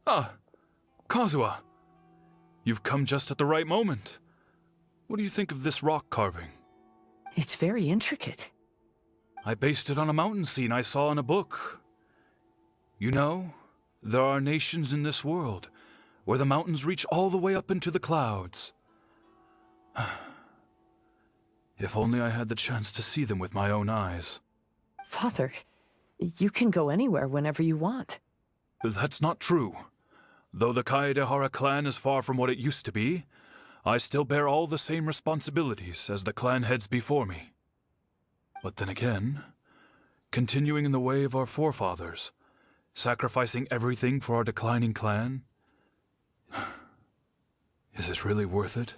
Speaker 14: Ah, Kazuha. You've come just at the right moment. What do you think of this rock carving?
Speaker 5: It's very intricate.
Speaker 14: I based it on a mountain scene I saw in a book. You know, there are nations in this world where the mountains reach all the way up into the clouds. If only I had the chance to see them with my own eyes.
Speaker 5: Father, you can go anywhere whenever you want.
Speaker 14: That's not true. Though the Kaedehara clan is far from what it used to be, I still bear all the same responsibilities as the clan heads before me. But then again, continuing in the way of our forefathers, sacrificing everything for our declining clan, is it really worth it?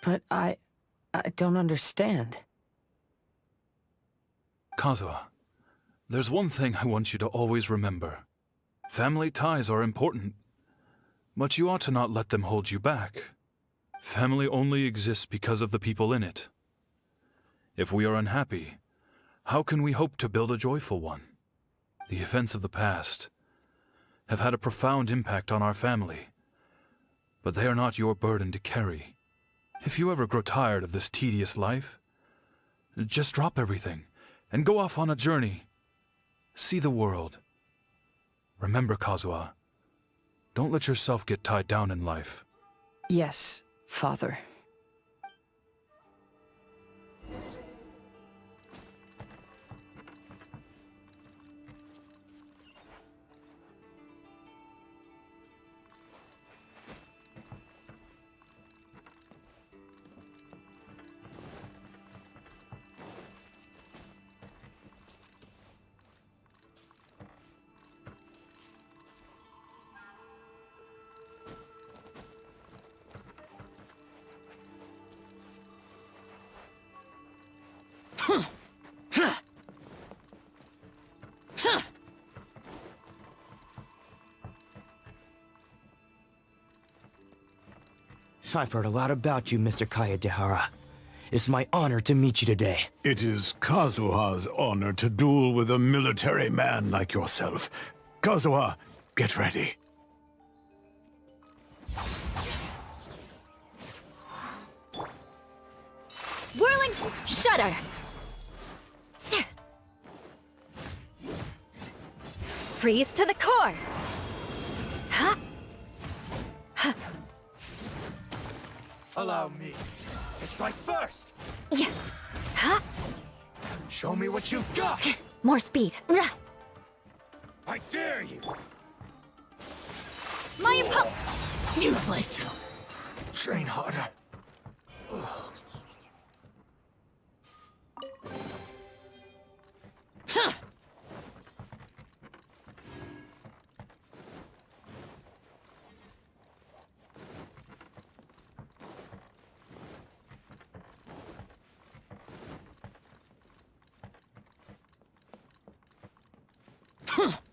Speaker 5: But I don't understand.
Speaker 14: Kazuha, there's one thing I want you to always remember. Family ties are important, but you ought to not let them hold you back. Family only exists because of the people in it. If we are unhappy, how can we hope to build a joyful one? The events of the past have had a profound impact on our family, but they are not your burden to carry. If you ever grow tired of this tedious life, just drop everything and go off on a journey. See the world. Remember, Kazuha, don't let yourself get tied down in life.
Speaker 5: Yes, Father.
Speaker 15: I've heard a lot about you, Mr. Kaedehara. It's my honor to meet you today.
Speaker 11: It is Kazuha's honor to duel with a military man like yourself. Kazuha, get ready.
Speaker 10: Whirling Shudder! Freeze to the core! Huh? Huh.
Speaker 15: Allow me to strike first!
Speaker 10: Yeah. Huh?
Speaker 15: Show me what you've got!
Speaker 10: More speed.
Speaker 15: I dare you!
Speaker 10: My impulse! Useless!
Speaker 15: Train harder.
Speaker 8: Here!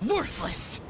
Speaker 8: Worthless!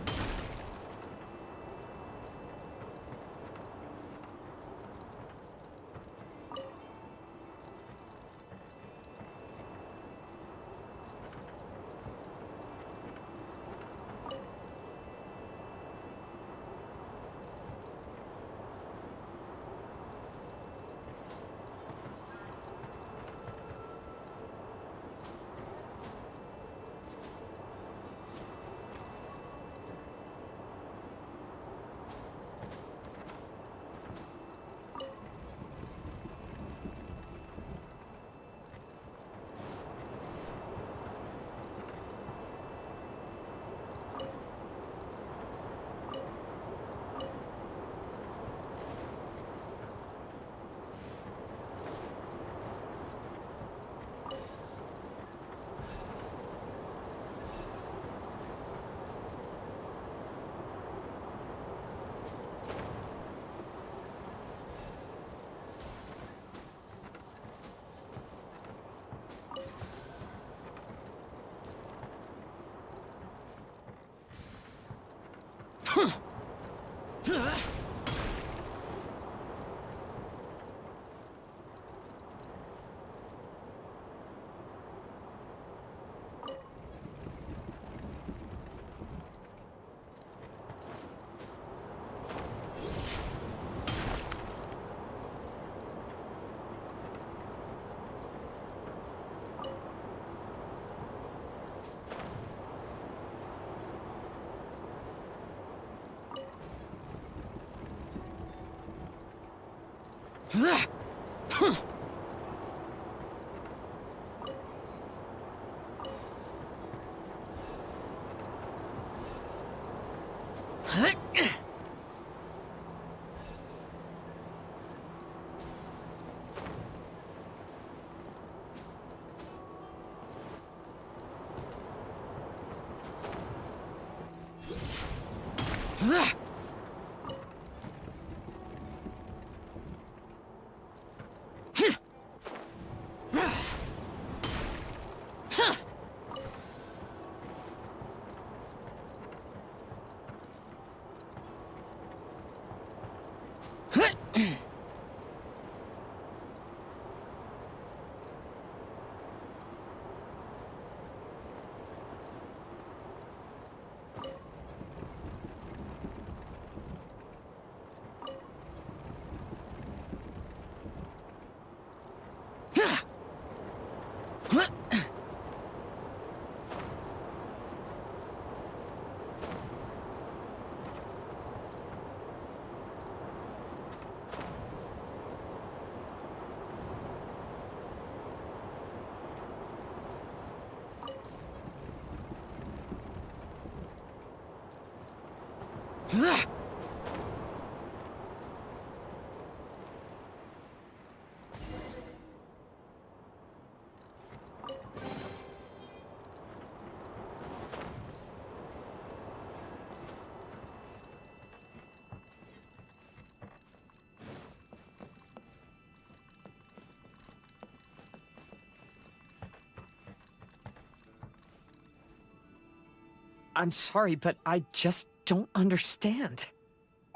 Speaker 5: I'm sorry, but I just don't understand.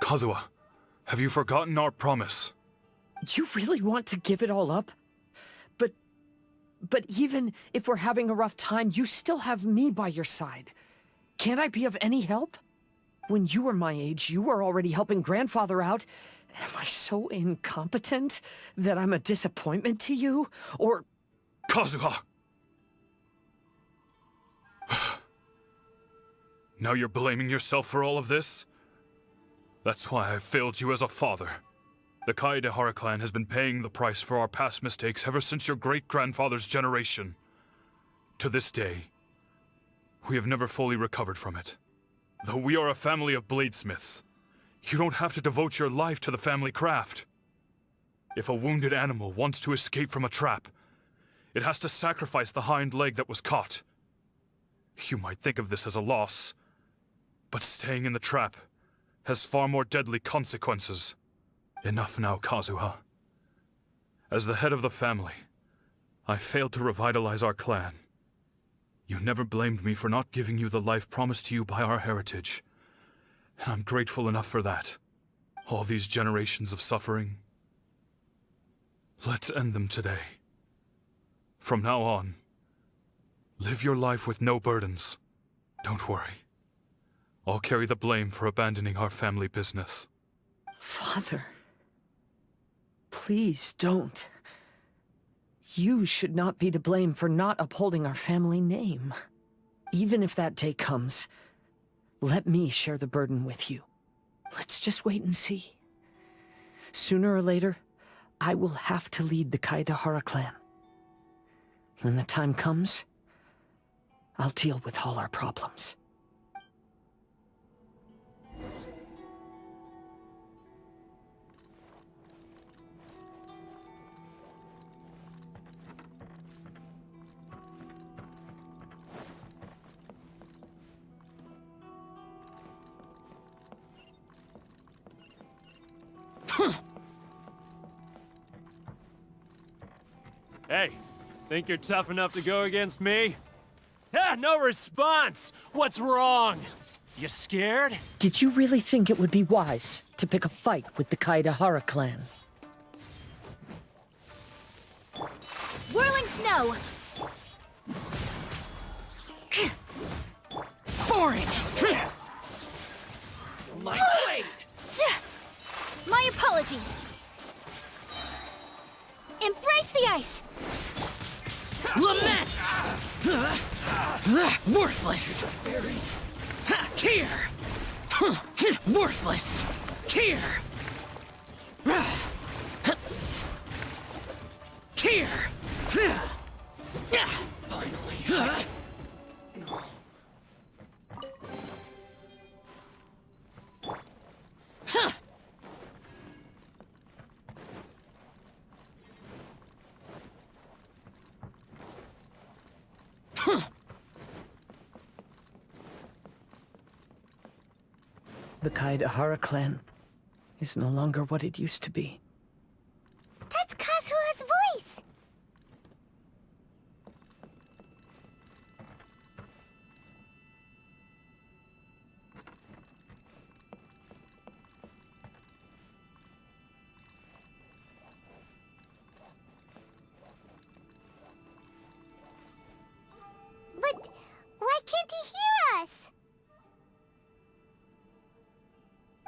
Speaker 14: Kazuha, have you forgotten our promise?
Speaker 5: You really want to give it all up? But even if we're having a rough time, you still have me by your side. Can't I be of any help? When you were my age, you were already helping Grandfather out. Am I so incompetent that I'm a disappointment to you? Or...
Speaker 14: Kazuha! Now you're blaming yourself for all of this? That's why I failed you as a father. The Kaedehara clan has been paying the price for our past mistakes ever since your great-grandfather's generation. To this day, we have never fully recovered from it. Though we are a family of bladesmiths, you don't have to devote your life to the family craft. If a wounded animal wants to escape from a trap, it has to sacrifice the hind leg that was caught. You might think of this as a loss, but staying in the trap has far more deadly consequences. Enough now, Kazuha. As the head of the family, I failed to revitalize our clan. You never blamed me for not giving you the life promised to you by our heritage, and I'm grateful enough for that. All these generations of suffering, let's end them today. From now on, live your life with no burdens. Don't worry. I'll carry the blame for abandoning our family business.
Speaker 5: Father, please don't. You should not be to blame for not upholding our family name. Even if that day comes, let me share the burden with you. Let's just wait and see. Sooner or later, I will have to lead the Kaedahara clan. When the time comes, I'll deal with all our problems.
Speaker 16: Hey, think you're tough enough to go against me? Ah, no response! What's wrong? You scared?
Speaker 5: Did you really think it would be wise to pick a fight with the Kaedahara clan?
Speaker 10: Whirling snow!
Speaker 8: Boring! My blade!
Speaker 10: My apologies! Embrace the ice!
Speaker 8: Lament! Worthless! Here! Worthless! Here! Here! Finally!
Speaker 5: The Kaedahara clan is no longer what it used to be.
Speaker 1: That's Kazuha's voice! But why can't he hear us?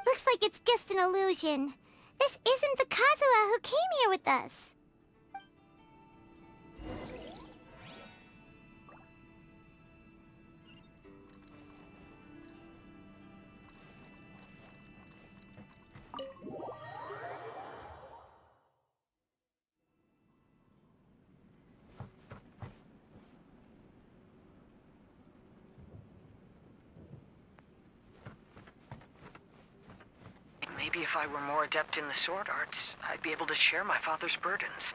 Speaker 1: Looks like it's just an illusion. This isn't the Kazuha who came here with us.
Speaker 5: Maybe if I were more adept in the sword arts, I'd be able to share my father's burdens.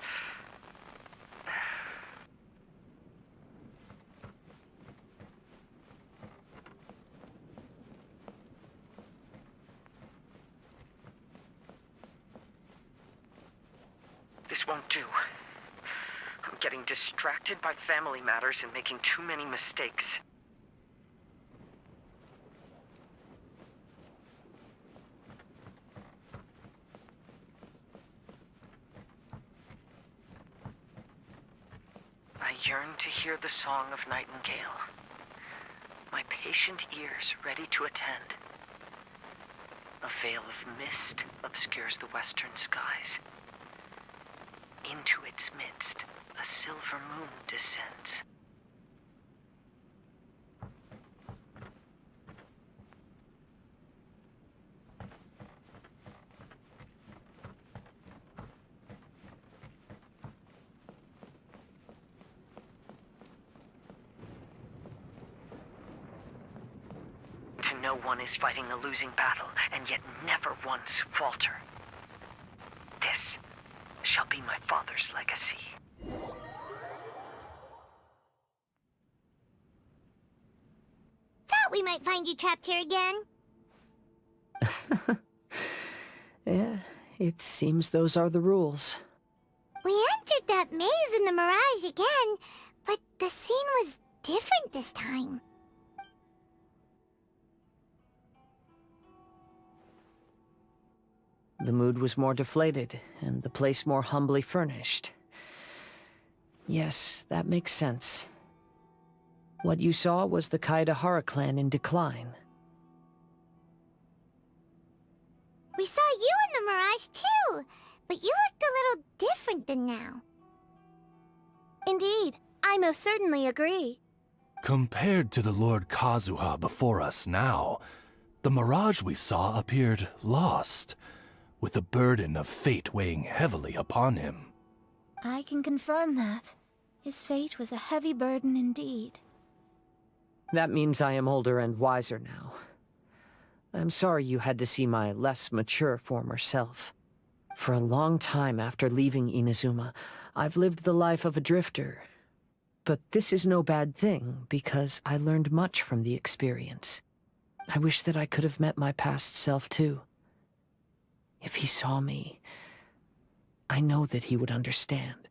Speaker 5: This won't do. I'm getting distracted by family matters and making too many mistakes. I yearn to hear the song of Nightingale. My patient ears ready to attend. A veil of mist obscures the western skies. Into its midst, a silver moon descends. To know one is fighting a losing battle, and yet never once falter. This shall shall be my father's legacy.
Speaker 1: Thought we might find you trapped here again.
Speaker 5: Yeah, it seems those are the rules.
Speaker 1: We entered that maze in the Mirage again, but the scene was different this time.
Speaker 5: The mood was more deflated, and the place more humbly furnished. Yes, that makes sense. What you saw was the Kaedahara clan in decline.
Speaker 1: We saw you in the Mirage too, but you looked a little different than now.
Speaker 4: Indeed, I most certainly agree.
Speaker 6: Compared to the Lord Kazuha before us now, the mirage we saw appeared lost, with the burden of fate weighing heavily upon him.
Speaker 10: I can confirm that. His fate was a heavy burden indeed.
Speaker 5: That means I am older and wiser now. I'm sorry you had to see my less mature former self. For a long time after leaving Inazuma, I've lived the life of a drifter. But this is no bad thing, because I learned much from the experience. I wish that I could have met my past self too. If he saw me, I know that he would understand.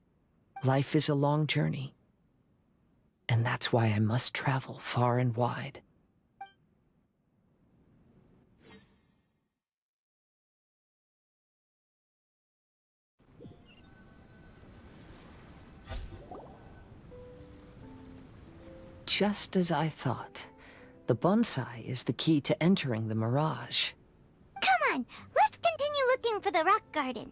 Speaker 5: Life is a long journey, and that's why I must travel far and wide. Just as I thought. The bonsai is the key to entering the Mirage.
Speaker 1: Come on, let's continue looking for the rock garden.